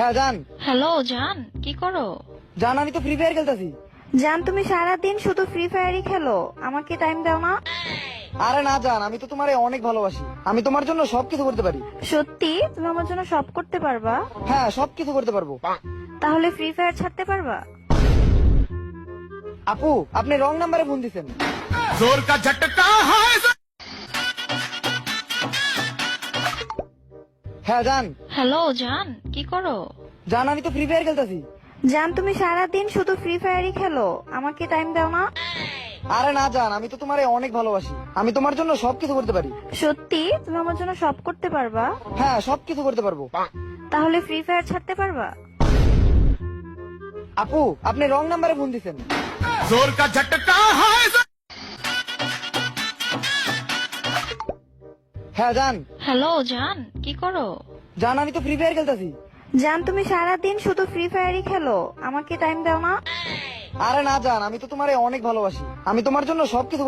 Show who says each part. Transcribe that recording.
Speaker 1: হ্যাঁ জান।
Speaker 2: হ্যালো জান, কি করো?
Speaker 1: জান আমি তো ফ্রি ফায়ার খেলতেছি।
Speaker 3: জান তুমি সারাদিন শুধু ফ্রি ফায়ারই খেলো, আমাকে টাইম দাও না?
Speaker 1: আরে না জান, আমি তো তোমারে অনেক ভালোবাসি, আমি তোমার জন্য সবকিছু করতে পারি।
Speaker 3: সত্যি তুমি আমার জন্য সব করতে পারবা?
Speaker 1: হ্যাঁ সবকিছু করতে পারবো।
Speaker 3: তাহলে ফ্রি ফায়ার ছাড়তে পারবা?
Speaker 1: আপু আপনি রং নাম্বারে ফোন দিছেন।
Speaker 4: जोर का झटका है।
Speaker 1: হ্যাঁ জান।
Speaker 2: হ্যালো জান, কি করো?
Speaker 1: জান আমি তো ফ্রি ফায়ার খেলতেছি।
Speaker 3: জান তুমি সারাদিন শুধু ফ্রি ফায়ারই খেলো, আমাকে টাইম দাও না?
Speaker 1: আরে না জান, আমি তো তোমারে অনেক ভালোবাসি, আমি তোমার জন্য সবকিছু করতে পারি।
Speaker 3: সত্যি তুমি আমার জন্য সব করতে পারবা?
Speaker 1: হ্যাঁ সবকিছু করতে পারবো।
Speaker 3: তাহলে ফ্রি ফায়ার ছাড়তে পারবা?
Speaker 1: আপু আপনি রং নাম্বারে ফোন দিছেন।
Speaker 4: जोर का झटका है।
Speaker 1: হ্যাঁ জান।
Speaker 2: হ্যালো জান, কি করো?
Speaker 1: জান আমি তো ফ্রি ফায়ার খেলতেছি।
Speaker 3: জান তুমি সারাদিন শুধু ফ্রি ফায়ারই খেলো, আমাকে টাইম দাও না?
Speaker 1: আরে না জান, আমি তো তোমারে অনেক ভালোবাসি, আমি তোমার জন্য সবকিছু